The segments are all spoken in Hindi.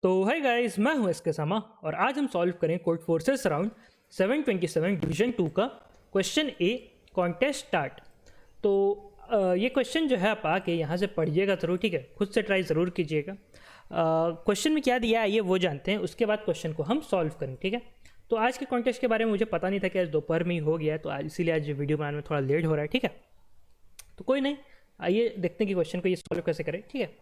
तो है गाइस, मैं हूं एसके सामा और आज हम सॉल्व करें कोड फोर्सेस अराउंड 727 डिवीजन 2 का क्वेश्चन ए कॉन्टेस्ट स्टार्ट। तो ये क्वेश्चन जो है आप आके यहाँ से पढ़िएगा ज़रूर, ठीक है, खुद से ट्राई ज़रूर कीजिएगा। क्वेश्चन में क्या दिया है ये वो जानते हैं, उसके बाद क्वेश्चन को हम सॉल्व करें, ठीक है। तो आज के कॉन्टेस्ट के बारे में मुझे पता नहीं था कि आज दोपहर में ही हो गया है, तो आज इसीलिए आज वीडियो बनाने में थोड़ा लेट हो रहा है, ठीक है। तो कोई नहीं, आइए देखते हैं कि क्वेश्चन को ये सॉल्व कैसे करें, ठीक है।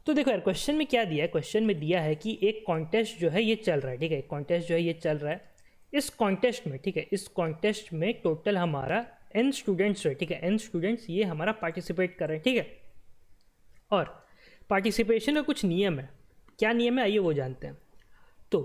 तो देखो यार, क्वेश्चन में क्या दिया है, क्वेश्चन में दिया है कि एक कॉन्टेस्ट जो है ये चल रहा है, ठीक है, कॉन्टेस्ट जो है ये चल रहा है। इस कॉन्टेस्ट में, ठीक है, इस कॉन्टेस्ट में टोटल हमारा n स्टूडेंट्स है, ठीक है, n स्टूडेंट्स ये हमारा पार्टिसिपेट कर रहे हैं, ठीक है। और पार्टिसिपेशन का कुछ नियम है, क्या नियम है आइए वो जानते हैं। तो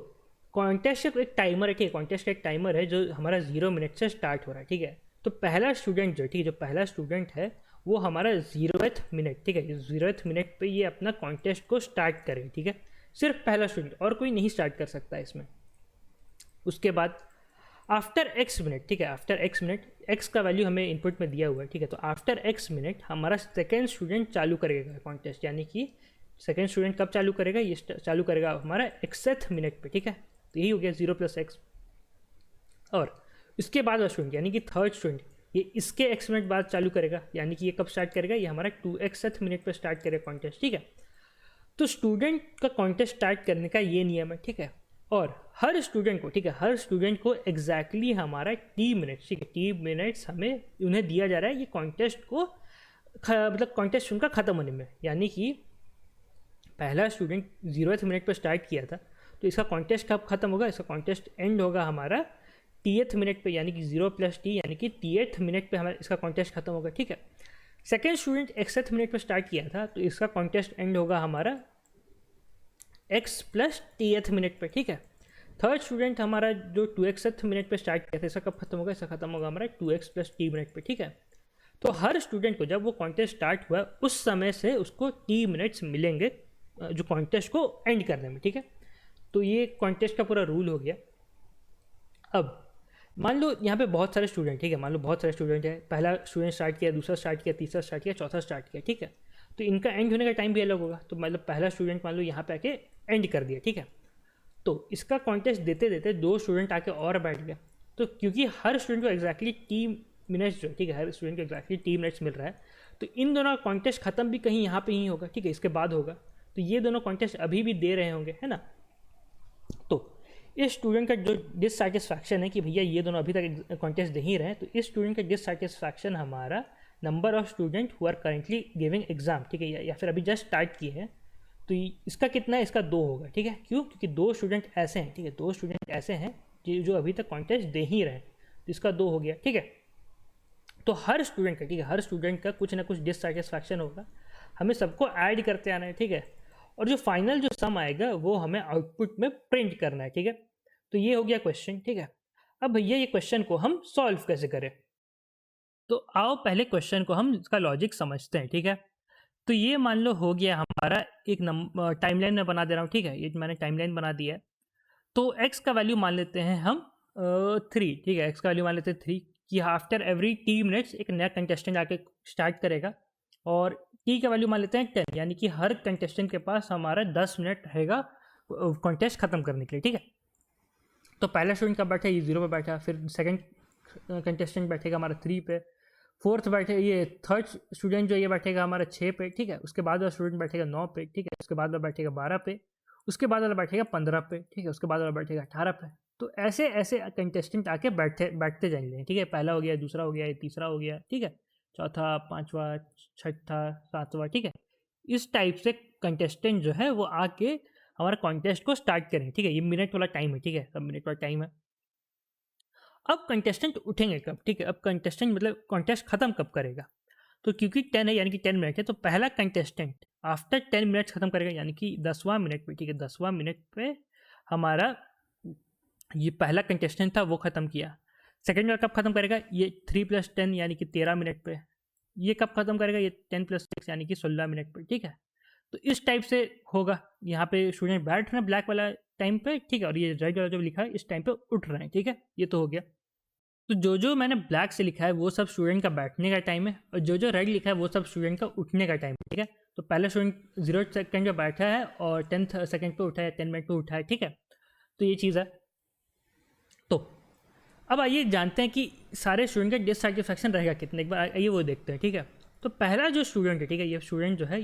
कॉन्टेस्ट का एक टाइमर है, ठीक है, कॉन्टेस्ट का एक टाइमर है जो हमारा 0 मिनट से स्टार्ट हो रहा है, ठीक है। तो पहला स्टूडेंट जो, ठीक है, जो पहला स्टूडेंट है वो हमारा 0th मिनट, ठीक है, 0th मिनट पे ये अपना कॉन्टेस्ट को स्टार्ट करे, ठीक है। सिर्फ पहला स्टूडेंट, और कोई नहीं स्टार्ट कर सकता इसमें। उसके बाद आफ्टर x मिनट, ठीक है, आफ्टर x मिनट, x का वैल्यू हमें इनपुट में दिया हुआ है, ठीक है। तो आफ्टर x मिनट हमारा सेकेंड स्टूडेंट चालू करेगा कॉन्टेस्ट, यानी कि सेकेंड स्टूडेंट कब चालू करेगा, ये चालू करेगा हमारा xth मिनट पे, ठीक है। तो यही हो गया 0 + x। और इसके बाद वाला स्टूडेंट यानी कि थर्ड स्टूडेंट ये इसके x मिनट बाद चालू करेगा, यानी कि ये कब स्टार्ट करेगा, ये हमारा 2xth मिनट पर स्टार्ट करेगा कॉन्टेस्ट, ठीक है। तो स्टूडेंट का कॉन्टेस्ट स्टार्ट करने का ये नियम है, ठीक है। और हर स्टूडेंट को, ठीक है, हर स्टूडेंट को एग्जैक्टली हमारा t मिनट्स, ठीक है, t मिनट्स हमें उन्हें दिया जा रहा है ये कॉन्टेस्ट को मतलब कॉन्टेस्ट उनका ख़त्म होने में। यानी कि पहला स्टूडेंट 0th मिनट पर स्टार्ट किया था, तो इसका कॉन्टेस्ट कब खत्म होगा, इसका कॉन्टेस्ट एंड होगा हमारा टीएथ मिनट पे, यानी कि 0 + t यानी कि टीएथ मिनट पे हमारा इसका कॉन्टेस्ट खत्म होगा, ठीक है। सेकेंड स्टूडेंट xth मिनट पे स्टार्ट किया था, तो इसका कॉन्टेस्ट एंड होगा हमारा x + tth मिनट पे, ठीक है। थर्ड स्टूडेंट हमारा जो 2xth मिनट पे स्टार्ट किया था, इसका कब खत्म होगा, इसका खत्म होगा हमारा 2x + t मिनट पे, ठीक है। तो हर स्टूडेंट को जब वो कॉन्टेस्ट स्टार्ट हुआ उस समय से उसको t मिनट्स मिलेंगे जो कॉन्टेस्ट को एंड करने में, ठीक है। तो ये कॉन्टेस्ट का पूरा रूल हो गया। अब मान लो यहाँ पे बहुत सारे स्टूडेंट, ठीक है, मान लो बहुत सारे स्टूडेंट है, पहला स्टूडेंट स्टार्ट किया, दूसरा स्टार्ट किया, तीसरा स्टार्ट किया, चौथा स्टार्ट किया, ठीक है। तो इनका एंड होने का टाइम भी अलग होगा। तो मतलब पहला स्टूडेंट मान लो यहाँ पे आके एंड कर दिया, ठीक है। तो इसका कॉन्टेस्ट देते देते दो स्टूडेंट आके और बैठ गया। तो क्योंकि हर स्टूडेंट को एग्जैक्टली t मिनट्स जो, ठीक है, हर स्टूडेंट को एग्जैक्टली t मिनट्स मिल रहा है, तो इन दोनों का कॉन्टेस्ट खत्म भी कहीं यहाँ पे ही होगा, ठीक है, इसके बाद होगा। तो ये दोनों कॉन्टेस्ट अभी भी दे रहे होंगे, है ना। तो इस स्टूडेंट का जो डिससेटिस्फैक्शन है कि भैया ये दोनों अभी तक कॉन्टेस्ट दे ही रहे हैं, तो इस स्टूडेंट का डिससेटिस्फैक्शन हमारा number of student who are currently giving exam, ठीक है, या फिर अभी जस्ट स्टार्ट किए हैं, तो इसका कितना है, इसका 2 होगा, ठीक है। क्यों, क्योंकि 2 स्टूडेंट ऐसे हैं, ठीक है, 2 स्टूडेंट ऐसे हैं जो अभी तक कॉन्टेस्ट दे ही रहे हैं, तो इसका 2 हो गया, ठीक है। तो हर स्टूडेंट का, ठीक है, हर स्टूडेंट का कुछ ना कुछ डिससेटिस्फैक्शन होगा, हमें सबको ऐड करते आना है, ठीक है। और जो फाइनल जो सम आएगा वो हमें आउटपुट में प्रिंट करना है, ठीक है। तो ये हो गया क्वेश्चन, ठीक है। अब भैया ये क्वेश्चन को हम सॉल्व कैसे करें, तो आओ पहले क्वेश्चन को हम इसका लॉजिक समझते हैं, ठीक है। तो ये मान लो हो गया हमारा एक टाइमलाइन में बना दे रहा हूँ, ठीक है, ये मैंने टाइमलाइन बना दिया है। तो x का वैल्यू मान लेते हैं हम 3, ठीक है, x का वैल्यू मान लेते हैं 3 कि आफ्टर एवरी t मिनट्स एक नया कंटेस्टेंट आके स्टार्ट करेगा। और t का वैल्यू मान लेते हैं 10, यानी कि हर कंटेस्टेंट के पास हमारा 10 मिनट रहेगा कॉन्टेस्ट ख़त्म करने के लिए, ठीक है। तो पहला स्टूडेंट कब बैठा, ये 0 पे बैठा, फिर सेकंड कंटेस्टेंट बैठेगा हमारा 3 पे, फोर्थ बैठे ये थर्ड स्टूडेंट जो ये बैठेगा हमारा 6 पे, ठीक है। उसके बाद वाला स्टूडेंट बैठेगा 9 पे, ठीक है। उसके बाद वाला बैठेगा 12 पे, उसके बाद वाला बैठेगा 15 पे, ठीक है। उसके बाद वाला बैठेगा 18 पे। तो ऐसे ऐसे कंटेस्टेंट आके बैठते जाएंगे, ठीक है। पहला हो गया, दूसरा हो गया, तीसरा हो गया, ठीक है, चौथा, पाँचवा, छठा, सातवां, ठीक है। इस टाइप से कंटेस्टेंट जो है वो आके हमारा कॉन्टेस्ट को स्टार्ट करें, ठीक है। ये मिनट वाला टाइम है, ठीक है, सब मिनट वाला टाइम है। अब कंटेस्टेंट उठेंगे कब, ठीक है, अब कंटेस्टेंट मतलब कॉन्टेस्ट खत्म कब करेगा। तो क्योंकि 10 है यानी कि 10 मिनट है, तो पहला कंटेस्टेंट आफ्टर 10 मिनट्स खत्म करेगा, यानी कि 10वां मिनट पे, ठीक है, 10वां मिनट पे हमारा ये पहला कंटेस्टेंट था वो ख़त्म किया। सेकेंड वाला कब खत्म करेगा, ये 3 + 10 यानी कि 13 मिनट पे। ये कब खत्म करेगा, ये 10 + 6 यानी कि 16 मिनट पे, ठीक है। तो इस टाइप से होगा, यहाँ पे स्टूडेंट बैठ रहे हैं ब्लैक वाला टाइम पे, ठीक है, और ये रेड वाला जो लिखा है इस टाइम पे उठ रहे हैं, ठीक है। ये तो हो गया। तो जो मैंने ब्लैक से लिखा है वो सब स्टूडेंट का बैठने का टाइम है, और जो रेड लिखा है वो सब स्टूडेंट का उठने का टाइम है, ठीक है। तो पहले स्टूडेंट 0 सेकेंड पे बैठा है और 10 सेकेंड पे उठा है, 10 मिनट पे उठा है, ठीक है। तो ये चीज़ है। तो अब आइए जानते हैं कि सारे स्टूडेंट का डिससेटिस्फैक्शन रहेगा कितने, एक बार आइए वो देखते हैं, ठीक है। तो पहला जो स्टूडेंट है, ठीक है, ये स्टूडेंट जो है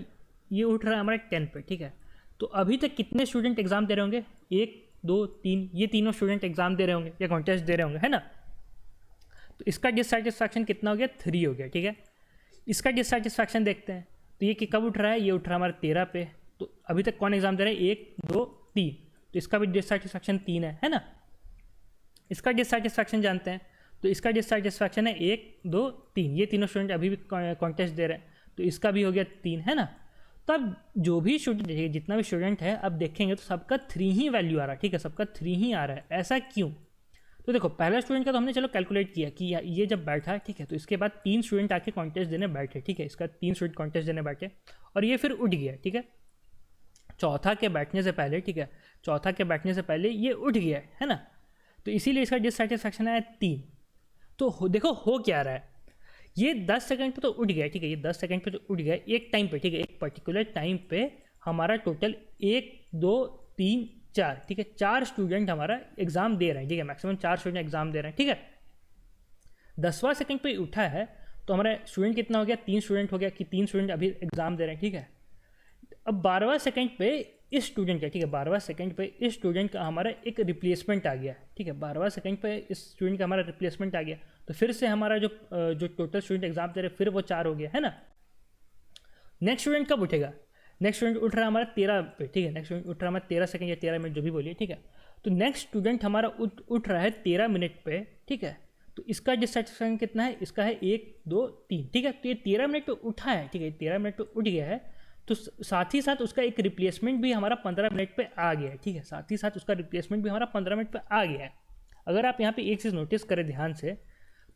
ये उठ रहा है हमारे 10 पे, ठीक है। तो अभी तक कितने स्टूडेंट एग्जाम दे रहे होंगे, 1 2 3, ये तीनों स्टूडेंट एग्जाम दे रहे होंगे या कॉन्टेस्ट दे रहे होंगे, है ना। तो इसका डिससेटिस्फैक्शन कितना हो गया, 3 हो गया, ठीक है। इसका डिससेटिस्फैक्शन देखते हैं। तो ये कि कब उठ रहा है, ये उठ रहा है हमारा 13 पे। तो अभी तक कौन एग्जाम दे रहा है, 1 2 3, तो इसका भी डिससेटिस्फैक्शन 3 है ना। इसका डिससेटिस्फैक्शन जानते हैं। तो इसका डिससेटिस्फैक्शन है 1 2 3, ये तीनों स्टूडेंट अभी भी कॉन्टेस्ट दे रहे हैं, तो इसका भी हो गया 3, है ना। तब जो भी स्टूडेंट देखिए, जितना भी स्टूडेंट है, अब देखेंगे तो सबका 3 ही वैल्यू आ रहा है, ठीक है, सबका 3 ही आ रहा है। ऐसा क्यों? तो देखो पहला स्टूडेंट का तो हमने चलो कैलकुलेट किया कि ये जब बैठा है, ठीक है, तो इसके बाद 3 स्टूडेंट आके कॉन्टेस्ट देने बैठे, ठीक है, इसका 3 स्टूडेंट कॉन्टेस्ट देने बैठे और ये फिर उठ गया, ठीक है, चौथा के बैठने से पहले, ठीक है, चौथा के बैठने से पहले ये उठ गया है ना। तो इसीलिए इसका डिससेटिस्फैक्शन है 3। तो देखो हो क्या रहा है, ये 10 सेकंड पे तो उठ गया, ठीक है, ये 10 सेकंड पे तो उठ गया एक टाइम पे, ठीक है, एक पर्टिकुलर टाइम पे हमारा टोटल 1 2 3 4, ठीक है, 4 स्टूडेंट हमारा एग्जाम दे रहे हैं, ठीक है, मैक्सिमम 4 स्टूडेंट एग्जाम दे रहे हैं, ठीक है। 10वां सेकंड पे उठा है तो हमारा स्टूडेंट कितना हो गया, 3 स्टूडेंट हो गया कि 3 स्टूडेंट अभी एग्जाम दे रहे हैं, ठीक है। अब 12वां सेकंड पे इस स्टूडेंट का, ठीक है, 12वां सेकंड पे इस स्टूडेंट का हमारा एक रिप्लेसमेंट आ गया, ठीक है, 12वां सेकंड पे इस स्टूडेंट का हमारा रिप्लेसमेंट आ गया। तो फिर से हमारा जो टोटल स्टूडेंट एग्जाम दे रहे फिर वो 4 हो गया, है ना। नेक्स्ट स्टूडेंट कब उठेगा, नेक्स्ट स्टूडेंट उठ रहा है हमारा 13 पे, ठीक है, नेक्स्ट स्टूडेंट उठ रहा है हमारा 13 सेकंड या 13 मिनट जो भी बोलिए, ठीक है। तो नेक्स्ट स्टूडेंट हमारा उठ रहा है 13 मिनट पे, ठीक है। तो इसका डिससेटिस्फैक्शन कितना है, इसका है 1 2 3, ठीक है। तो ये 13 मिनट पे उठा है, ठीक है, 13 मिनट पे उठ गया है। तो साथ ही साथ उसका एक रिप्लेसमेंट भी हमारा 15 मिनट पे आ गया है, ठीक है, साथ ही साथ उसका रिप्लेसमेंट भी हमारा 15 मिनट पे आ गया है। अगर आप यहाँ पे एक चीज़ नोटिस करें ध्यान से,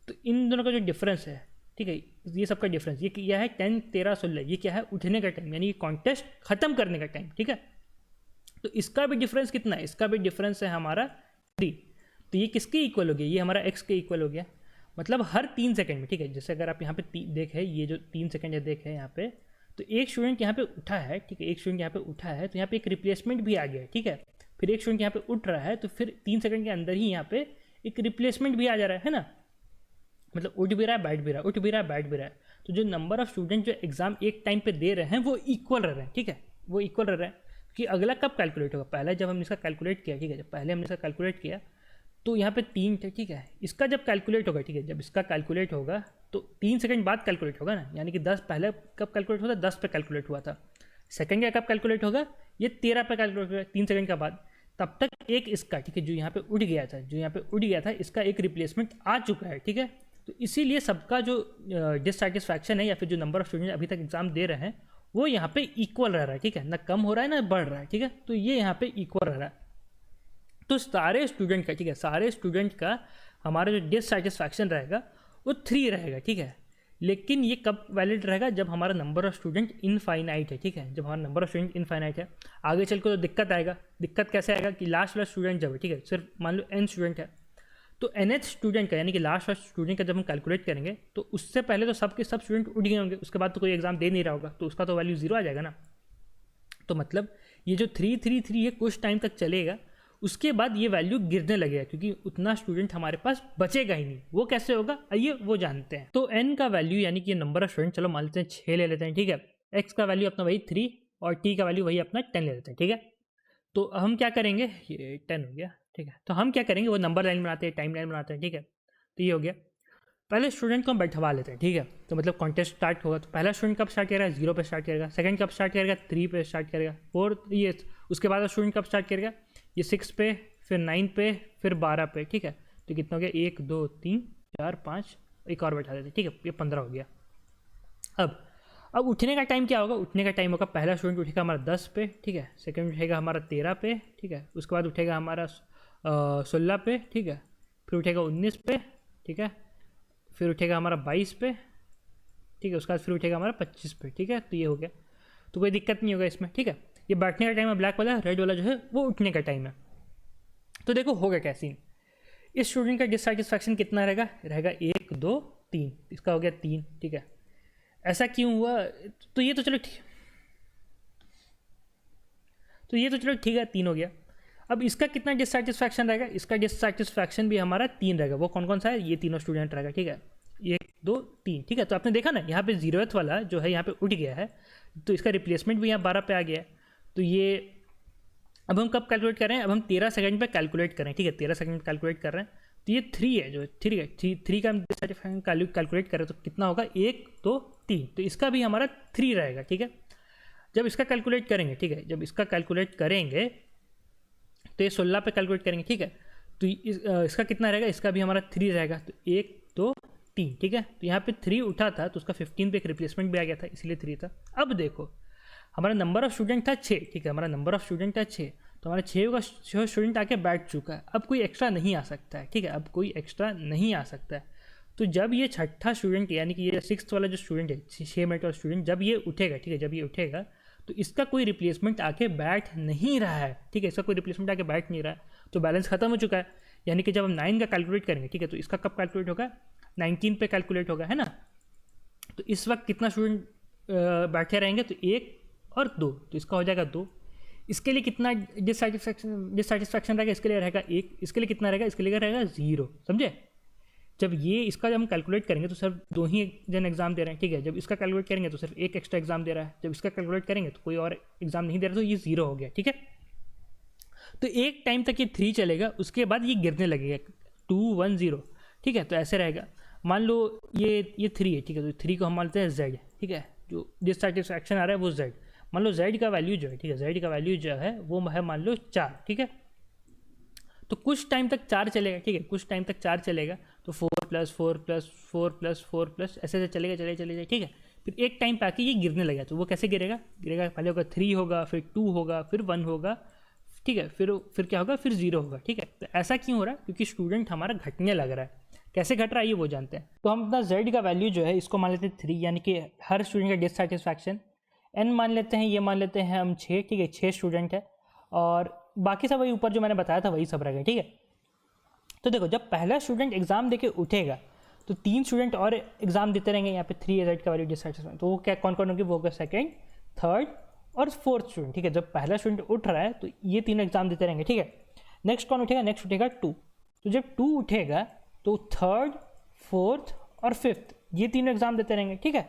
तो इन दोनों का जो डिफरेंस है, ठीक है, ये सबका डिफरेंस, ये क्या है 10 13 16, ये क्या है उठने का टाइम, यानी कि कॉन्टेस्ट खत्म करने का टाइम, ठीक है। तो इसका भी डिफरेंस कितना है, इसका भी डिफरेंस है हमारा 3। तो ये किसके इक्वल हो गया, ये हमारा x के इक्वल हो गया। मतलब हर 3 सेकंड में, ठीक है, जैसे अगर आप यहाँ पे देखें, ये जो 3 सेकंड है देखें यहाँ पे, तो एक स्टूडेंट यहाँ पे उठा है, ठीक है, एक स्टूडेंट यहाँ पे उठा है, तो यहाँ पे एक रिप्लेसमेंट भी आ गया है, ठीक है। फिर एक स्टूडेंट यहाँ पे उठ रहा है, तो फिर 3 सेकंड के अंदर ही यहाँ पे एक रिप्लेसमेंट भी आ जा रहा है ना। मतलब उठ भी रहा है बैठ भी रहा है, उठ भी रहा है बैठ भी रहा है। तो जो नंबर ऑफ स्टूडेंट जो एग्जाम एक टाइम पे दे रहे हैं वो इक्वल रह रहे हैं, ठीक है, वो इक्वल रह रहे हैं। कि अगला कब कैलकुलेट होगा, पहले जब हमने इसका कैलकुलेट किया, ठीक है, जब पहले हमने इसका कैलकुलेट किया तो यहाँ पे 3 थे, ठीक है। इसका जब कैलकुलेट होगा, ठीक है, जब इसका कैलकुलेट होगा तो 3 सेकंड बाद कैलकुलेट होगा ना, यानी कि 10 पहले कब कैलकुलेट हुआ था, 10 पे कैलकुलेट हुआ था। सेकंड का कब कैलकुलेट होगा, ये 13 पे कैलकुलेट होगा 3 सेकंड का बाद। तब तक एक इसका, ठीक है, जो यहाँ पे उठ गया था, जो यहाँ पे उठ गया था, इसका एक रिप्लेसमेंट आ चुका है, ठीक है। तो इसीलिए सबका जो डिससेटिस्फैक्शन है या फिर जो नंबर ऑफ स्टूडेंट अभी तक एग्जाम दे रहे हैं वो यहाँ पे इक्वल रह रहा है, ठीक है, ना कम हो रहा है ना बढ़ रहा है, ठीक है। तो ये यहाँ पे इक्वल रह रहा है। तो सारे स्टूडेंट का, ठीक है, सारे स्टूडेंट का हमारा जो डिससेटिस्फैक्शन रहेगा वो 3 रहेगा, ठीक है। लेकिन ये कब वैलिड रहेगा, जब हमारा नंबर ऑफ स्टूडेंट इनफाइनाइट है, ठीक है, जब हमारा नंबर ऑफ स्टूडेंट इनफाइनाइट है। आगे चल के तो दिक्कत आएगा। दिक्कत कैसे आएगा कि लास्ट वाला स्टूडेंट जब है, ठीक है, सिर्फ मान लो n स्टूडेंट है, तो nth स्टूडेंट का यानी कि लास्ट वाला स्टूडेंट का जब हम कैलकुलेट करेंगे तो उससे पहले तो सब के सब स्टूडेंट उठ गए होंगे, उसके बाद तो कोई एग्जाम दे नहीं रहा होगा, तो उसका तो वैल्यू 0 आ जाएगा ना। तो मतलब ये जो 333 है कुछ टाइम तक चलेगा, उसके बाद ये वैल्यू गिरने लगेगा क्योंकि उतना स्टूडेंट हमारे पास बचेगा ही नहीं। वो कैसे होगा आइए वो जानते हैं। तो n का वैल्यू यानी कि नंबर ऑफ स्टूडेंट, चलो मान लेते हैं 6 ले लेते हैं, ठीक है। x का वैल्यू अपना वही 3 और t का वैल्यू वही अपना 10 ले लेते हैं, ठीक है। तो हम क्या करेंगे, ये 10 हो गया, ठीक है। तो हम क्या करेंगे, वो नंबर लाइन बनाते हैं, टाइम लाइन बनाते हैं, ठीक है। तो ये हो गया। पहले स्टूडेंट को हम बैठवा लेते हैं, ठीक है। तो मतलब कॉन्टेस्ट स्टार्ट होगा तो पहला स्टूडेंट कब स्टार्ट करेगा, 0 पे स्टार्ट करेगा। सेकंड कब स्टार्ट करेगा, 3 पे स्टार्ट करेगा। 4 ये उसके बाद स्टूडेंट कब स्टार्ट करेगा, ये 6 पे, फिर 9 पे, फिर 12 पे, ठीक है। तो कितना हो गया, 1 2 3 4 5, एक और बैठा देते, ठीक है, ये 15 हो गया। अब उठने का टाइम क्या होगा, उठने का टाइम होगा पहला स्टूडेंट उठेगा हमारा 10 पे, ठीक है। सेकंड उठेगा हमारा 13 पे, ठीक है। उसके बाद उठेगा हमारा 16 पे, ठीक है। फिर उठेगा 19 पे, ठीक है। फिर उठेगा हमारा 22 पे, ठीक है। उसके बाद फिर उठेगा हमारा 25 पे, ठीक है। तो ये हो गया, तो कोई दिक्कत नहीं होगा इसमें, ठीक है। ये बैठने का टाइम है ब्लैक वाला, रेड वाला जो है वो उठने का टाइम है। तो देखो होगा क्या सीन, इस स्टूडेंट का डिससेटिस्फैक्शन कितना रहेगा, रहेगा 1 2 3, इसका हो गया 3, ठीक है। ऐसा क्यों हुआ, तो ये तो चलो ठीक, तो ये तो चलो ठीक है 3 हो गया। अब इसका कितना डिससेटिस्फैक्शन रहेगा, इसका डिससेटिस्फैक्शन भी हमारा 3 रहेगा। वो कौन कौन सा है, ये तीनों स्टूडेंट रहेगा, ठीक है, 1 2 3, ठीक है। तो आपने देखा ना यहाँ पे 0th वाला जो है यहाँ पे उठ गया है, तो इसका रिप्लेसमेंट भी यहाँ 12 पे आ गया है। तो ये अब हम कब कैलकुलेट कर रहे हैं, अब हम 13 सेकंड पे कैलकुलेट कर रहे हैं, ठीक है, 13 सेकंड कैलकुलेट कर रहे हैं। तो ये 3 है, जो 3 है, 3 का हम डिससेटिस्फैक्शन कैलकुलेट करें तो कितना होगा, 1 2 3, तो इसका भी हमारा 3 रहेगा, ठीक है। जब इसका कैलकुलेट करेंगे, ठीक है, जब इसका कैलकुलेट करेंगे तो ये 16 पे कैलकुलेट करेंगे, ठीक है। तो इसका कितना रहेगा, इसका भी हमारा 3 रहेगा, तो 1 2 3, ठीक है। तो यहाँ पे 3 उठा था तो उसका 15 पे एक रिप्लेसमेंट भी आ गया था, इसलिए 3 था। अब देखो हमारा नंबर ऑफ स्टूडेंट था 6, ठीक है, हमारा नंबर ऑफ स्टूडेंट था 6, तो हमारा 6 का स्टूडेंट आके बैठ चुका है। अब कोई एक्स्ट्रा नहीं आ सकता है, ठीक है, अब कोई एक्स्ट्रा नहीं आ सकता है। तो जब ये छठा स्टूडेंट यानी कि ये 6th वाला जो स्टूडेंट है, 6 मिनट वाला स्टूडेंट, जब ये उठेगा, ठीक है, जब ये उठेगा तो इसका कोई रिप्लेसमेंट आके बैठ नहीं रहा है, ठीक है, इसका कोई रिप्लेसमेंट आके बैठ नहीं रहा है, तो बैलेंस खत्म हो चुका है। यानी कि जब हम 9 का कैलकुलेट करेंगे, ठीक है, तो इसका कब कैलकुलेट होगा, 19 पे कैलकुलेट होगा, है ना। तो इस वक्त कितना स्टूडेंट बैठे रहेंगे, तो 1 और 2, तो इसका हो जाएगा 2। इसके लिए कितना डिससेटिस्फैक्शन रहेगा, इसके लिए रहेगा 1, इसके लिए कितना रहेगा, इसके लिए रहेगा 0, समझे। जब ये इसका जब हम कैलकुलेट करेंगे तो सिर्फ 2 ही जन एग्जाम दे रहे हैं, ठीक है। जब इसका कैलकुलेट करेंगे तो सिर्फ 1 एक्स्ट्रा एग्जाम दे रहा है, जब इसका कैलकुलेट करेंगे तो कोई और एग्जाम नहीं दे रहा, तो ये 0 हो गया, ठीक है। तो एक टाइम तक ये 3 चलेगा, उसके बाद ये गिरने लगेगा 2 1 0, ठीक है। तो ऐसे रहेगा, मान लो ये 3 है, ठीक है, तो 3 को हम मानते हैं Z, ठीक है, जो डिससेटिस्फैक्शन आ रहा है वो Z, मान लो Z का वैल्यू जो है, ठीक है, Z का वैल्यू जो है वो है मान लो 4, ठीक है। तो कुछ टाइम तक 4 चलेगा, ठीक है, कुछ टाइम तक 4 चलेगा, तो 4 + 4 + 4 + 4 + ऐसे चलेगा, चलेगा, ठीक है। फिर एक टाइम पे आके ये गिरने लगा, तो वो कैसे गिरेगा, पहले होगा 3 होगा, फिर 2 होगा, फिर 1 होगा, ठीक है, फिर क्या होगा, फिर 0 होगा, ठीक है। तो ऐसा क्यों हो रहा है, क्योंकि स्टूडेंट हमारा घटने लग रहा है। कैसे घट रहा है ये वो जानते हैं। तो हम अपना Z का वैल्यू जो है इसको मान लेते हैं 3, यानी कि हर स्टूडेंट का डिससेटिस्फैक्शन। N मान लेते हैं, ये मान लेते हैं हम 6, ठीक है, 6 स्टूडेंट है, और बाकी सब वही ऊपर जो मैंने बताया था वही सब रहेगा, ठीक है। तो देखो जब पहला स्टूडेंट एग्जाम देके उठेगा तो 3 स्टूडेंट और एग्जाम देते रहेंगे, यहाँ पे 3 Z का वैल्यू डिससेटिस्फैक्शन, तो वो क्या कौन कौन होंगे, वो होगा 2nd 3rd और 4th स्टूडेंट, ठीक है। जब पहला स्टूडेंट उठ रहा है तो ये तीनों एग्जाम देते रहेंगे, ठीक है। नेक्स्ट कौन उठेगा, नेक्स्ट उठेगा 2, तो जब 2 उठेगा तो 3rd 4th और 5th ये तीनों एग्जाम देते रहेंगे, ठीक है।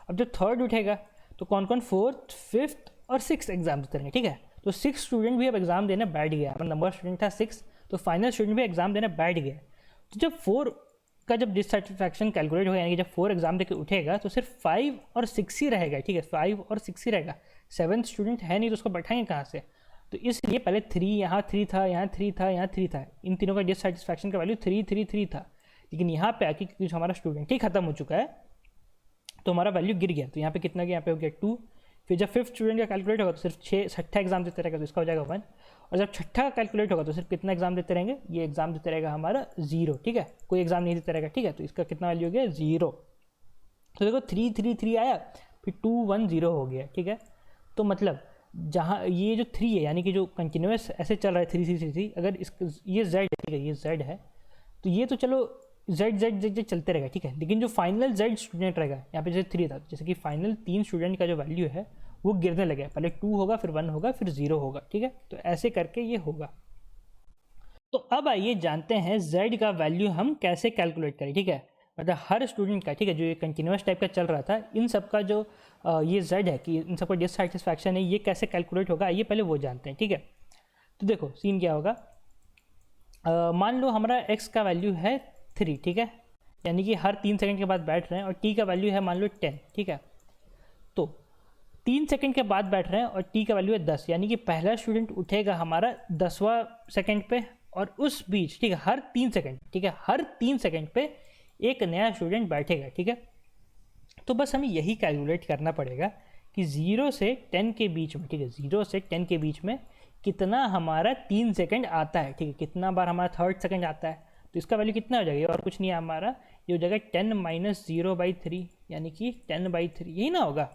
अब जब 3rd उठेगा तो कौन कौन 4th 5th और 6th एग्जाम देते रहेंगे, ठीक है। तो 6 स्टूडेंट भी अब एग्जाम देने बैठ गया, अपना नंबर स्टूडेंट था 6, तो फाइनल स्टूडेंट भी एग्जाम देने बैठ गया। तो जब 4 का जब डिससेटिस्फैक्शन कैलकुलेट होगा, यानी कि जब 4 एग्जाम देके उठेगा तो सिर्फ 5 और 6 ही रहेगा, ठीक है, 5 और 6 ही रहेगा। 7th स्टूडेंट है नहीं तो उसको बैठाएंगे कहाँ से। तो इसलिए पहले 3 यहाँ 3 था, यहाँ 3 था, यहाँ 3 था, इन तीनों का डिससेटिस्फैक्शन का वैल्यू 3 3 3 था। लेकिन यहाँ पे आके क्योंकि हमारा स्टूडेंट ही खत्म हो चुका है तो हमारा वैल्यू गिर गया। तो यहाँ पे कितना गया, यहाँ पे हो गया 2। फिर जब 5th स्टूडेंट का कैलकुलेट होगा तो सिर्फ 6 एग्जाम देते रहेगा, तो इसका हो जाएगा 1। और जब छठा का कैलकुलेट होगा तो सिर्फ कितना एग्जाम देते रहेंगे, ये एग्जाम देते रहेगा हमारा 0, ठीक है, कोई एग्जाम नहीं देते रहेगा, ठीक है। तो इसका कितना वैल्यू हो गया 0। तो देखो 3 3 3 आया, फिर 2 1 0 हो गया, ठीक है। तो मतलब जहाँ ये जो 3 है यानी कि जो कंटिन्यूस ऐसे चल रहा है 3 3 3 3, अगर इस ये Z है, ठीक है, ये Z है, तो ये तो चलो Z चलते रहेगा, ठीक है। लेकिन जो फाइनल Z स्टूडेंट रहेगा, यहाँ पे जैसे 3 था, जैसे कि फाइनल 3 स्टूडेंट का जो वैल्यू है वो गिरने लगे, पहले 2 होगा, फिर 1 होगा, फिर 0 होगा, ठीक है। तो ऐसे करके ये होगा। तो अब आइए जानते हैं Z का वैल्यू हम कैसे कैलकुलेट करें, ठीक है। मतलब हर स्टूडेंट का, ठीक है, जो ये कंटिन्यूस टाइप का चल रहा था, इन सब का जो ये Z है कि इन सबका डिससेटिस्फैक्शन है, ये कैसे कैलकुलेट होगा आइए पहले वो जानते हैं, ठीक है। तो देखो सीन क्या होगा, मान लो हमारा x का वैल्यू है 3, ठीक है, यानी कि हर 3 सेकंड के बाद बैठ रहे हैं, और t का वैल्यू है मान लो 10, ठीक है। तो 3 सेकंड के बाद बैठ रहे हैं और t का वैल्यू है 10, यानी कि पहला स्टूडेंट उठेगा हमारा 10वां सेकंड पे, और उस बीच, ठीक है, हर 3 सेकंड, ठीक है, हर 3 सेकंड पे एक नया स्टूडेंट बैठेगा, ठीक है। तो बस हमें यही कैलकुलेट करना पड़ेगा कि 0 से 10 के बीच में, ठीक है, 0 से 10 के बीच में कितना हमारा 3 सेकंड आता है, ठीक है, कितना बार हमारा 3rd सेकंड आता है। तो इसका वैल्यू कितना हो जाएगा, और कुछ नहीं है हमारा, ये हो जाएगा 10 - 0/3, यानी कि 10/3, यही ना होगा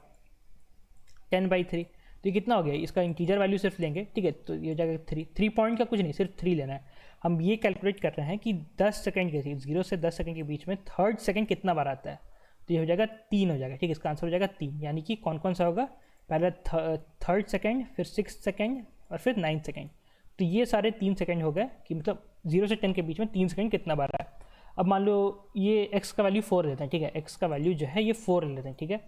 10/3। तो ये कितना हो गया, इसका इंटीजर वैल्यू सिर्फ लेंगे, ठीक है, तो ये हो जाएगा 3। 3 पॉइंट का कुछ नहीं, सिर्फ 3 लेना है। हम ये कैलकुलेट कर रहे हैं कि 10 सेकंड के 0 से 10 सेकंड के बीच में थर्ड सेकंड कितना बार आता है, तो ये हो जाएगा 3 हो जाएगा, ठीक है, इसका आंसर हो जाएगा 3। यानी कि कौन कौन सा होगा, पहले थर्ड सेकंड, फिर 6 सेकंड और फिर 9 सेकंड। तो ये सारे 3 सेकंड हो गए कि मतलब 0 से 10 के बीच में 3 सेकंड कितना बार है। अब मान लो ये x का वैल्यू 4 लेते हैं, ठीक है, x का वैल्यू जो है ये 4 ले लेते हैं, ठीक है,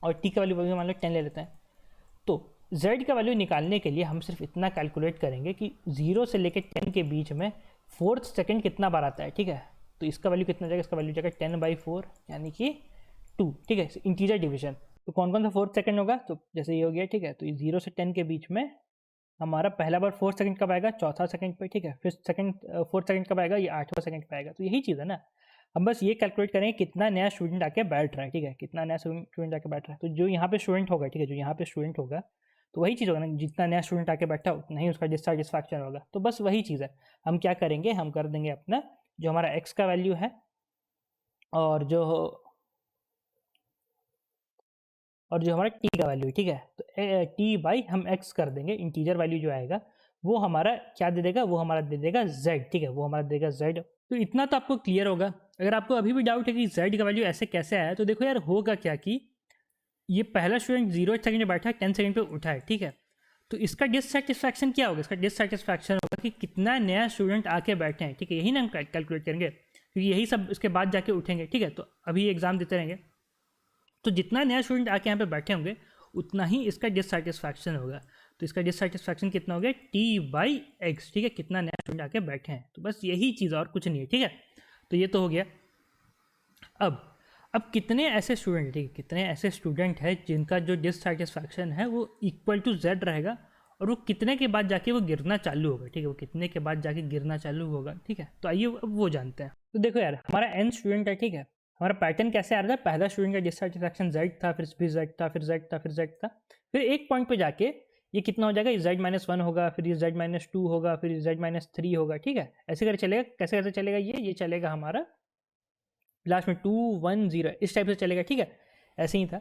और t का वैल्यू मान लो 10 ले लेते हैं। तो z का वैल्यू निकालने के लिए हम सिर्फ इतना कैलकुलेट करेंगे कि 0 से लेकर 10 के बीच में फोर्थ सेकंड कितना बार आता है, ठीक है। तो इसका वैल्यू कितना जाएगा, इसका वैल्यू जाएगा 10/4 यानी कि 2, ठीक है, इंटीजर डिवीजन। तो कौन कौन सा फोर्थ सेकंड होगा, तो जैसे ये हो गया, ठीक है, तो 0 से 10 के बीच में हमारा पहला बार 4 सेकंड कब आएगा, चौथा सेकंड पे, ठीक है, फिर फोर्थ सेकंड कब आएगा, ये 8वां सेकंड पे आएगा। तो यही चीज़ है ना, हम बस ये कैलकुलेट करेंगे कितना नया स्टूडेंट आके बैठ रहा है, ठीक है, कितना नया स्टूडेंट आके बैठ रहा है। तो जो यहाँ पे स्टूडेंट होगा, ठीक है, जो यहाँ पे स्टूडेंट होगा, तो वही चीज़ होगा ना, जितना नया स्टूडेंट आके बैठा उतना ही उसका डिससेटिस्फैक्शन होगा। तो बस वही चीज़ है, हम क्या करेंगे, हम कर देंगे अपना जो हमारा x का वैल्यू है और जो हमारा t का वैल्यू है, ठीक है, तो t बाई हम x कर देंगे, इंटीजर वैल्यू जो आएगा वो हमारा क्या दे देगा, वो हमारा दे देगा z, ठीक है, वो हमारा देगा z। तो इतना तो आपको क्लियर होगा। अगर आपको अभी भी डाउट है कि z का वैल्यू ऐसे कैसे आया, तो देखो यार होगा क्या कि ये पहला स्टूडेंट 0 सेकंड में बैठा है, 10 सेकंड पे उठा है, ठीक है, तो इसका डिससेटिस्फैक्शन क्या होगा, इसका डिससेटिस्फैक्शन होगा कि कितना नया स्टूडेंट आके बैठे हैं, ठीक है, यही ना हम कैलकुलेट करेंगे, क्योंकि यही सब इसके बाद जाके उठेंगे, ठीक है। तो अभी एग्जाम देते रहेंगे, तो जितना नया स्टूडेंट आके यहाँ पे बैठे होंगे उतना ही इसका डिससेटिस्फैक्शन होगा। तो इसका डिससेटिस्फैक्शन कितना हो गया, t/x, ठीक है, कितना नया स्टूडेंट आके बैठे हैं। तो बस यही चीज़ और कुछ नहीं है, ठीक है। तो ये तो हो गया। अब कितने ऐसे स्टूडेंट, ठीक है, कितने ऐसे स्टूडेंट हैं जिनका जो डिससेटिस्फैक्शन है वो इक्वल टू z रहेगा, और वो कितने के बाद जाके वो गिरना चालू होगा, ठीक है, वो कितने के बाद जाके गिरना चालू होगा, ठीक है। तो आइए अब वो जानते हैं। तो देखो यार, हमारा n स्टूडेंट है, ठीक है, हमारा पैटर्न कैसे आ रहा था, पहला स्टूडेंट का डिससेटिस्फैक्शन z था, फिर z था, फिर z था, फिर z था, फिर एक पॉइंट पे जाके ये कितना हो जाएगा, z-1 होगा, फिर ये z-2 होगा, फिर z-3 होगा, ठीक है, ऐसे करके चलेगा। कैसे कैसे चलेगा, ये चलेगा हमारा लास्ट में 2 1 0 इस टाइप से चलेगा, ठीक है, ऐसे ही था।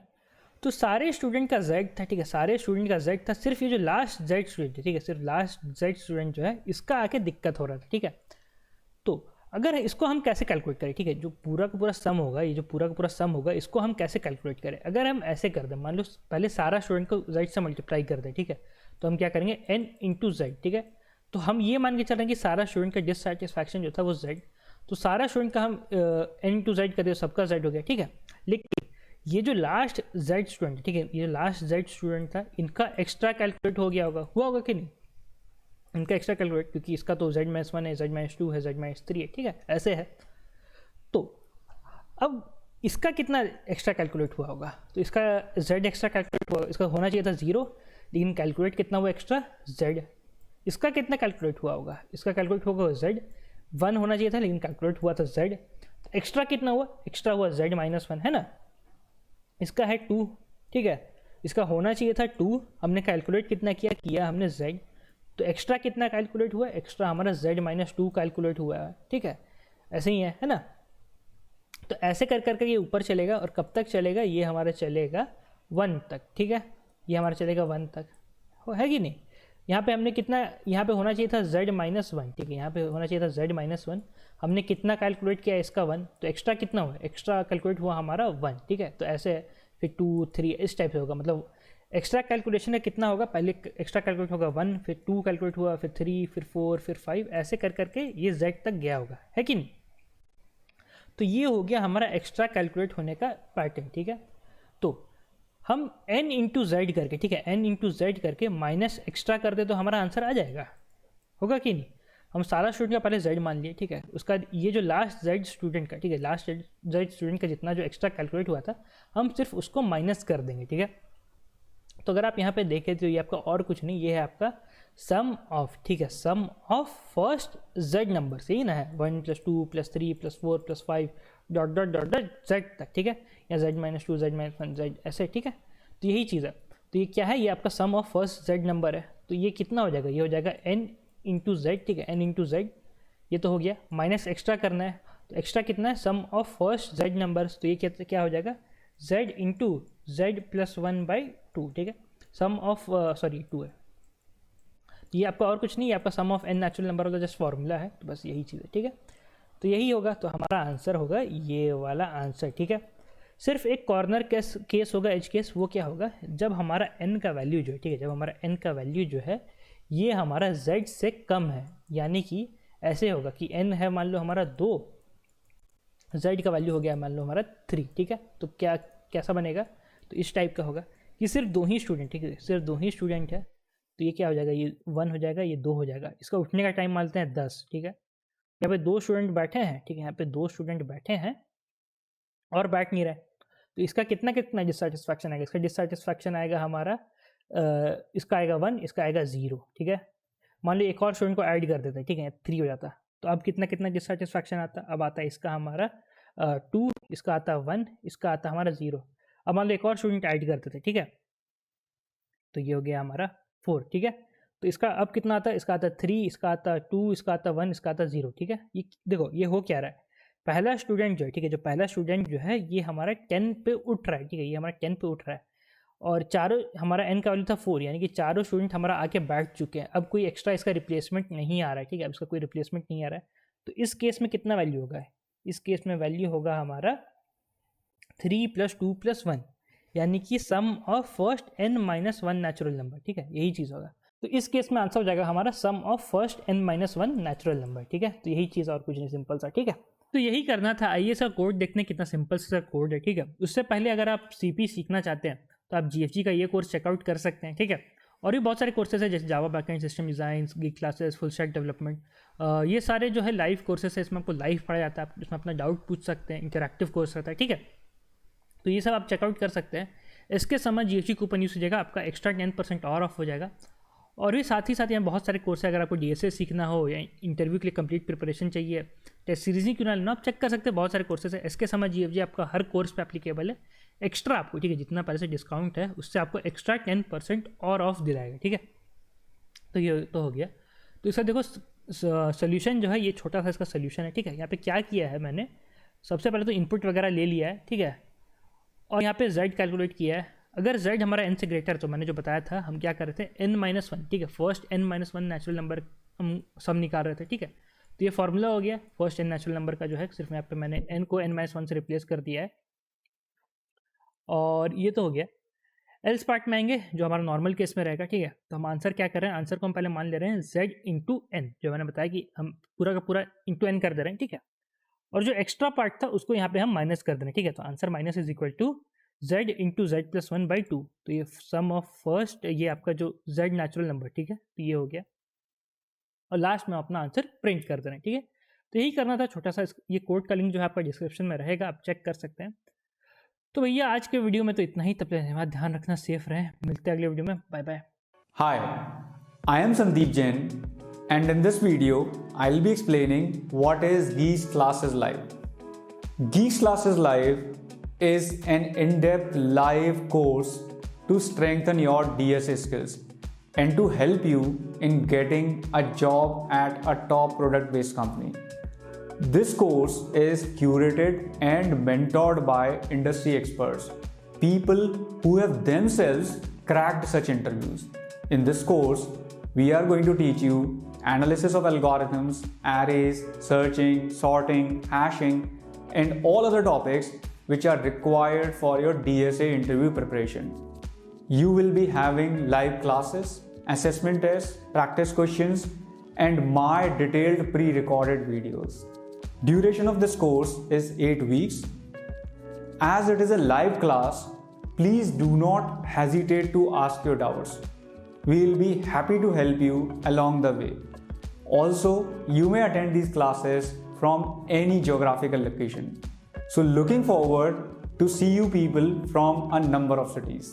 तो सारे स्टूडेंट का z था, ठीक है, सारे स्टूडेंट का z था, सिर्फ ये जो लास्ट z स्टूडेंट है, ठीक है, सिर्फ लास्ट z स्टूडेंट जो है इसका आके दिक्कत हो रहा था, ठीक है। तो अगर इसको हम कैसे कैलकुलेट करें, ठीक है, जो पूरा का पूरा सम होगा, ये जो पूरा का पूरा सम होगा, इसको हम कैसे कैलकुलेट करें। अगर हम ऐसे कर दें, मान लो पहले सारा स्टूडेंट को z से मल्टीप्लाई कर दें, ठीक है, तो हम क्या करेंगे n इंटू z, ठीक है। तो हम ये मान के चल रहे हैं कि सारा स्टूडेंट का डिससेटिस्फैक्शन जो था वो z, तो सारा स्टूडेंट का हम n इंटू z कर दिया, सबका z हो गया, ठीक है। लेकिन ये जो लास्ट z स्टूडेंट, ठीक है, ये जो लास्ट z स्टूडेंट था, इनका एक्स्ट्रा कैलकुलेट हो गया होगा, हुआ होगा कि नहीं, इनका एक्स्ट्रा कैलकुलेट, क्योंकि इसका तो z-1 है, z-2 है, z-3 है, ठीक है, ऐसे है। तो अब इसका कितना एक्स्ट्रा कैलकुलेट हुआ होगा, तो इसका z एक्स्ट्रा कैलकुलेट हुआ, इसका होना चाहिए था 0, लेकिन कैलकुलेट कितना हुआ एक्स्ट्रा z। इसका कितना कैलकुलेट हुआ होगा, इसका कैलकुलेट होगा z-1 होना चाहिए था, लेकिन कैलकुलेट हुआ था z। तो एक्स्ट्रा कितना हुआ, एक्स्ट्रा हुआ z-1 है ना, इसका है 2, ठीक है, इसका होना चाहिए था 2, हमने कैलकुलेट कितना किया हमने z। तो एक्स्ट्रा कितना कैलकुलेट हुआ, एक्स्ट्रा हमारा z-2 कैलकुलेट हुआ है, ठीक है, ऐसे ही है ना। तो ऐसे कर करके ये ऊपर चलेगा, और कब तक चलेगा, ये हमारा चलेगा 1 तक, ठीक है, ये हमारा चलेगा 1 तक, है कि नहीं। यहाँ पे हमने कितना, यहाँ पे होना चाहिए था z-1, ठीक है, यहाँ पे होना चाहिए था z-1, हमने कितना कैलकुलेट किया इसका 1, तो एक्स्ट्रा कितना हुआ, एक्स्ट्रा कैलकुलेट हुआ हमारा 1, ठीक है। तो ऐसे फिर 2 3 इस टाइप से होगा, मतलब एक्स्ट्रा कैलकुलेशन है कितना होगा, पहले एक्स्ट्रा कैलकुलेट होगा 1, फिर 2 कैलकुलेट हुआ, फिर 3, फिर 4, फिर 5, ऐसे कर करके ये z तक गया होगा, है कि नहीं। तो ये हो गया हमारा एक्स्ट्रा कैलकुलेट होने का पैटर्न, ठीक है। तो हम n इंटू जेड करके, ठीक है, n इंटू जेड करके माइनस एक्स्ट्रा कर दे तो हमारा आंसर आ जाएगा, होगा कि नहीं। हम सारा स्टूडेंट का पहले z मान लिए, ठीक है, उसका ये जो लास्ट z स्टूडेंट का, ठीक है, लास्ट z स्टूडेंट का जितना जो एक्स्ट्रा कैलकुलेट हुआ था हम सिर्फ उसको माइनस कर देंगे, ठीक है। तो अगर आप यहाँ पे देखें तो ये आपका और कुछ नहीं, ये है आपका सम ऑफ, ठीक है, सम ऑफ फर्स्ट z नंबर से ही ना है, 1 + 2 + 3 + 4 + 5 dot dot dot dot z तक, ठीक है, या z-2 z-1 z ऐसे, ठीक है। तो यही चीज़ है। तो ये क्या है, ये आपका सम ऑफ फर्स्ट z नंबर है। तो ये कितना हो जाएगा, ये हो जाएगा n इंटू जेड, ठीक है, n इंटू जेड, ये तो हो गया, माइनस एक्स्ट्रा करना है, तो एक्स्ट्रा कितना है, सम ऑफ फर्स्ट z नंबर्स, तो ये क्या हो जाएगा z इंटू जेड + 1/2, ठीक है, सम ऑफ सॉरी 2 है, ये आपका और कुछ नहीं, ये आपका सम ऑफ n नेचुरल नंबर वाला जस्ट फॉर्मूला है, तो बस यही चीज़ है, ठीक है। तो यही होगा, तो हमारा आंसर होगा ये वाला आंसर, ठीक है। सिर्फ एक कॉर्नर केस होगा, एज केस, वो क्या होगा, जब हमारा n का वैल्यू जो है, ठीक है, जब हमारा n का वैल्यू जो है ये हमारा z से कम है, यानी कि ऐसे होगा कि n है मान लो हमारा 2, z का वैल्यू हो गया मान लो हमारा 3, ठीक है। तो क्या कैसा बनेगा, तो इस टाइप का होगा कि सिर्फ 2 ही स्टूडेंट, ठीक है, सिर्फ 2 ही स्टूडेंट है, तो ये क्या हो जाएगा, ये 1 हो जाएगा, ये 2 हो जाएगा। इसका उठने का टाइम मानते हैं 10, ठीक है। यहाँ पे 2 स्टूडेंट बैठे हैं, ठीक है, यहाँ पे 2 स्टूडेंट बैठे हैं और बैठ नहीं रहे, तो इसका कितना कितना डिससेटिस्फैक्शन आएगा, इसका डिससेटिस्फैक्शन आएगा हमारा इसका आएगा 1, इसका आएगा 0, ठीक है। मान लो एक और स्टूडेंट को ऐड कर देते हैं, ठीक है, 3 हो जाता, तो अब कितना कितना डिससेटिस्फैक्शन आता, अब आता है इसका हमारा 2, इसका आता 1, इसका आता हमारा 0। अब मान लो एक और स्टूडेंट ऐड कर देते हैं, ठीक है, तो ये हो गया हमारा 4, ठीक है। तो इसका अब कितना आता है, इसका आता 3, इसका आता 2, इसका आता 1, इसका आता 0, ठीक है। ये देखो ये हो क्या रहा है, पहला स्टूडेंट जो है, ठीक है, जो पहला स्टूडेंट जो है ये हमारा 10 पे उठ रहा है, ठीक है, ये हमारा 10 पे उठ रहा है, और चारों हमारा n का वैल्यू था 4, यानी कि चारों स्टूडेंट हमारा आके बैठ चुके हैं। अब कोई एक्स्ट्रा इसका रिप्लेसमेंट नहीं आ रहा है, ठीक है, अब इसका कोई रिप्लेसमेंट नहीं आ रहा है, तो इस केस में कितना वैल्यू होगा, इस केस में वैल्यू होगा हमारा 3 + 2 + 1, यानी कि sum of first n - 1 natural number, ठीक है, यही चीज़ होगा। तो इस केस में आंसर हो जाएगा हमारा sum of first n - 1 natural number, ठीक है। तो यही चीज़ और कुछ नहीं, सिंपल सा, ठीक है। तो यही करना था। आइए इसका कोड देखने कितना सिंपल सा कोड है, ठीक है। उससे पहले अगर आप CP सीखना चाहते हैं तो आप GFG का ये कोर्स चेकआउट कर सकते हैं, ठीक है। और भी बहुत सारे कोर्सेज है, जैसे Java backend, system design, geek classes, full stack development, ये सारे जो है लाइव कोर्सेज है, इसमें आपको लाइव पढ़ाया जाता है, आप इसमें अपना डाउट पूछ सकते हैं, इंटरैक्टिव कोर्स रहता है, ठीक है। तो ये सब आप चेकआउट कर सकते हैं। इसके समय GFG कूपन यूज कीजिएगा, आपका एक्स्ट्रा 10% और ऑफ हो जाएगा। और भी साथ ही साथ यहाँ बहुत सारे कोर्स है, अगर आपको DSA सीखना हो या इंटरव्यू के लिए कंप्लीट प्रिपरेशन चाहिए, टेस्ट सीरीज ही क्यों ना लेना, आप चेक कर सकते हैं, बहुत सारे कोर्सेज है। इसके समय GFG आपका हर कोर्स पे एप्लीकेबल है, एक्स्ट्रा आपको, ठीक है, जितना पहले से डिस्काउंट है उससे आपको एक्स्ट्रा 10% और ऑफ दिलाएगा, ठीक है। तो ये तो हो गया। तो इसका देखो सोल्यूशन जो है, ये छोटा सा इसका सोल्यूशन है, ठीक है। यहाँ पे क्या किया है मैंने, सबसे पहले तो इनपुट वगैरह ले लिया है, ठीक है, और यहाँ पे z कैलकुलेट किया है। अगर z हमारा n से ग्रेटर, तो मैंने जो बताया था हम क्या कर रहे थे, n - 1, ठीक है, फर्स्ट n - 1 नेचुरल नंबर हम सब निकाल रहे थे, ठीक है। तो ये फॉर्मूला हो गया फर्स्ट n नेचुरल नंबर का जो है, सिर्फ यहाँ पे मैंने n को n - 1 से रिप्लेस कर दिया है, और ये तो हो गया। एल्स पार्ट में आएंगे, जो हमारा नॉर्मल केस में रहेगा, ठीक है। तो हम आंसर क्या कर रहे हैं, आंसर को हम पहले मान ले रहे हैं z × n, जो मैंने बताया कि हम पूरा का पूरा × n कर दे रहे हैं, ठीक है। और जो एक्स्ट्रा पार्ट था उसको यहाँ पे हम माइनस कर दे रहे हैं, ठीक है। तो answer minus is equal to z × z + 1/2। तो ये सम ऑफ फर्स्ट, ये आपका जो z नेचुरल नंबर, ठीक है, तो ये हो गया, और लास्ट में अपना आंसर प्रिंट कर दे रहे हैं, ठीक है। तो यही करना था, छोटा सा। ये कोड का लिंक जो है आपका डिस्क्रिप्शन में रहेगा, आप चेक कर सकते हैं। तो भैया आज के वीडियो में तो इतना ही, तब तक धन्यवाद, ध्यान रखना, सेफ रहें, मिलते हैं अगले वीडियो में, bye bye. Hi, I am Sandeep Jain, and in this video I'll be explaining what is Geeks Classes Live. Geeks Classes Live is an in-depth live course to strengthen your DSA skills and to help you in getting a job at a top product-based company. This course is curated and mentored by industry experts, people who have themselves cracked such interviews. In this course, we are going to teach you analysis of algorithms, arrays, searching, sorting, hashing, and all other topics which are required for your DSA interview preparation. You will be having live classes, assessment tests, practice questions, and my detailed pre-recorded videos. Duration of this course is 8 weeks. As it is a live class, please do not hesitate to ask your doubts. We will be happy to help you along the way. Also, you may attend these classes from any geographical location. So looking forward to see you people from a number of cities.